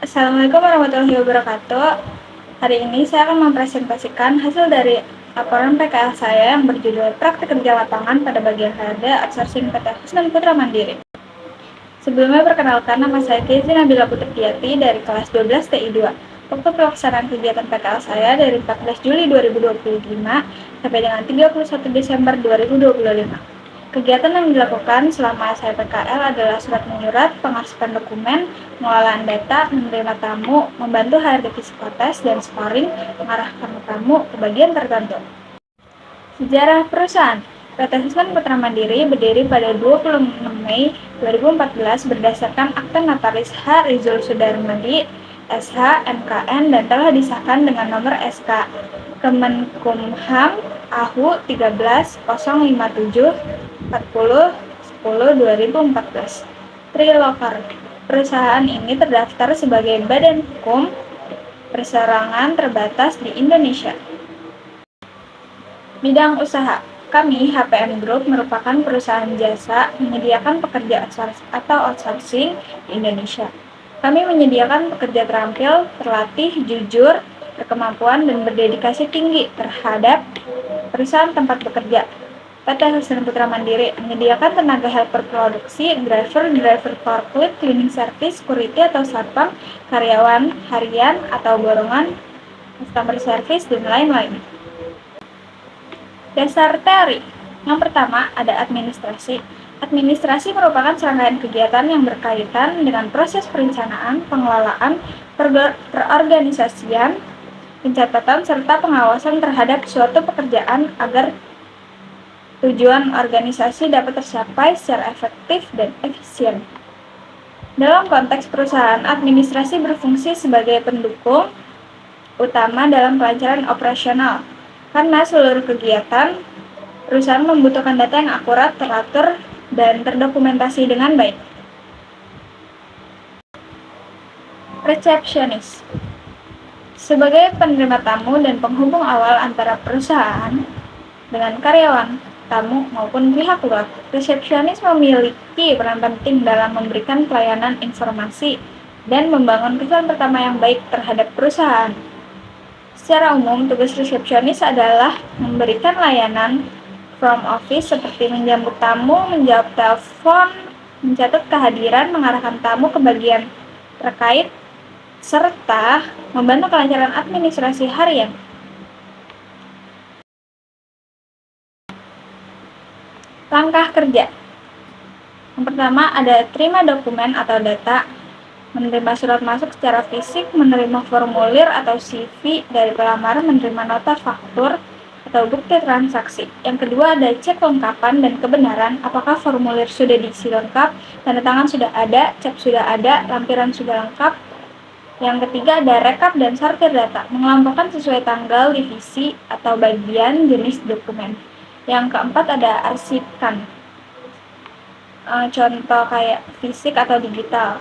Assalamualaikum warahmatullahi wabarakatuh. Hari ini saya akan mempresentasikan hasil dari laporan PKL saya yang berjudul Praktik Kerja Lapangan pada bagian HRD Outsourcing PT Husnan Putra Mandiri. Sebelumnya perkenalkan, nama saya Kezi Nabila Putriati dari kelas 12 TI 2. Waktu pelaksanaan kegiatan PKL saya dari 14 Juli 2025 sampai dengan 31 Desember 2025. Kegiatan yang dilakukan selama saya PKL adalah surat menyurat, pengarsipan dokumen, pengolahan data, menerima tamu, membantu HRD psikotes, dan sparring mengarahkan tamu ke bagian tertentu. Sejarah perusahaan PT Husnan Putra Mandiri berdiri pada 26 Mei 2014 berdasarkan Akta Notaris H. Rizul Sudarmadi, SH, MKN, dan telah disahkan dengan nomor SK Kemenkumham AHU 13.057 40 10 2014. Trilokar. Perusahaan ini terdaftar sebagai badan hukum perseorangan terbatas di Indonesia. Bidang usaha. Kami, HPM Group, merupakan perusahaan jasa menyediakan pekerja outsourcing di Indonesia. Kami menyediakan pekerja terampil, terlatih, jujur, berkemampuan, dan berdedikasi tinggi terhadap perusahaan tempat bekerja. PT Husnan Putra Mandiri menyediakan tenaga helper produksi, driver forklift, cleaning service, security atau satpam, karyawan harian atau borongan, customer service, dan lain-lain. Dasar teori. Yang pertama ada administrasi. Administrasi merupakan serangkaian kegiatan yang berkaitan dengan proses perencanaan, pengelolaan, perorganisasian, pencatatan, serta pengawasan terhadap suatu pekerjaan agar tujuan organisasi dapat tercapai secara efektif dan efisien. Dalam konteks perusahaan, administrasi berfungsi sebagai pendukung utama dalam pelancaran operasional, karena seluruh kegiatan perusahaan membutuhkan data yang akurat, teratur, dan terdokumentasi dengan baik. Resepsionis sebagai penerima tamu dan penghubung awal antara perusahaan dengan karyawan, tamu, maupun pihak luar, resepsionis memiliki peran penting dalam memberikan pelayanan informasi dan membangun kesan pertama yang baik terhadap perusahaan. Secara umum, tugas resepsionis adalah memberikan layanan front office seperti menjemput tamu, menjawab telepon, mencatat kehadiran, mengarahkan tamu ke bagian terkait, serta membantu kelancaran administrasi harian. Langkah kerja. Yang pertama ada terima dokumen atau data, menerima surat masuk secara fisik, menerima formulir atau CV dari pelamar, menerima nota faktur atau bukti transaksi. Yang kedua ada cek kelengkapan dan kebenaran, apakah formulir sudah diisi lengkap, tanda tangan sudah ada, cap sudah ada, lampiran sudah lengkap. Yang ketiga ada rekap dan sortir data, mengelompokkan sesuai tanggal, divisi, atau bagian jenis dokumen. Yang keempat ada arsipkan, contoh kayak fisik atau digital,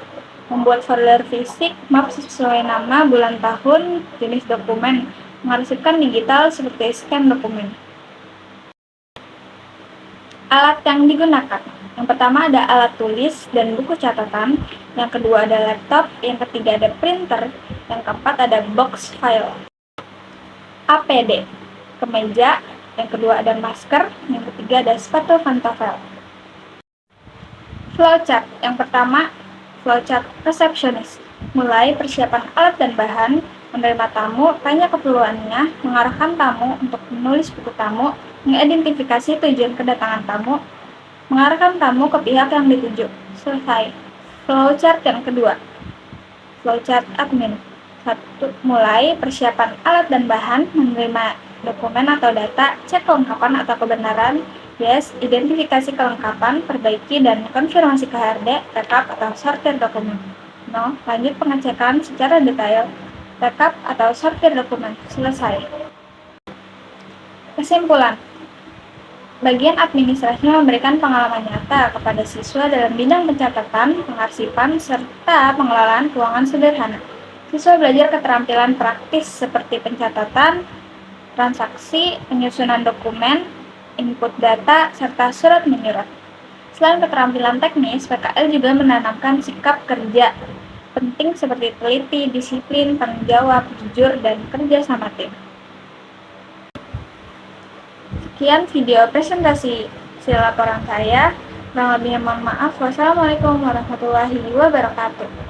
membuat folder fisik, map sesuai nama, bulan, tahun, jenis dokumen, mengarsipkan digital seperti scan dokumen. Alat yang digunakan. Yang pertama ada alat tulis dan buku catatan, yang kedua ada laptop, yang ketiga ada printer, yang keempat ada box file. APD, kemeja, yang kedua ada masker, yang ketiga ada sepatu pantofel. Flowchart, yang pertama flowchart resepsionis, mulai persiapan alat dan bahan, menerima tamu, tanya keperluannya, mengarahkan tamu untuk menulis buku tamu, mengidentifikasi tujuan kedatangan tamu, mengarahkan tamu ke pihak yang dituju. Selesai. Flowchart yang kedua, flowchart admin. 1. Mulai persiapan alat dan bahan, menerima dokumen atau data, cek kelengkapan atau kebenaran, yes, identifikasi kelengkapan, perbaiki dan konfirmasi ke HRD, rekap atau sortir dokumen. No, lanjut pengecekan secara detail, rekap atau sortir dokumen. Selesai. Kesimpulan. Bagian administrasi memberikan pengalaman nyata kepada siswa dalam bidang pencatatan, pengarsipan, serta pengelolaan keuangan sederhana. Siswa belajar keterampilan praktis seperti pencatatan, transaksi, penyusunan dokumen, input data, serta surat menyurat. Selain keterampilan teknis, PKL juga menanamkan sikap kerja penting seperti teliti, disiplin, tanggung jawab, jujur, dan kerja sama tim. Sekian video presentasi laporan saya. Kurang lebihnya mohon maaf. Wassalamualaikum warahmatullahi wabarakatuh.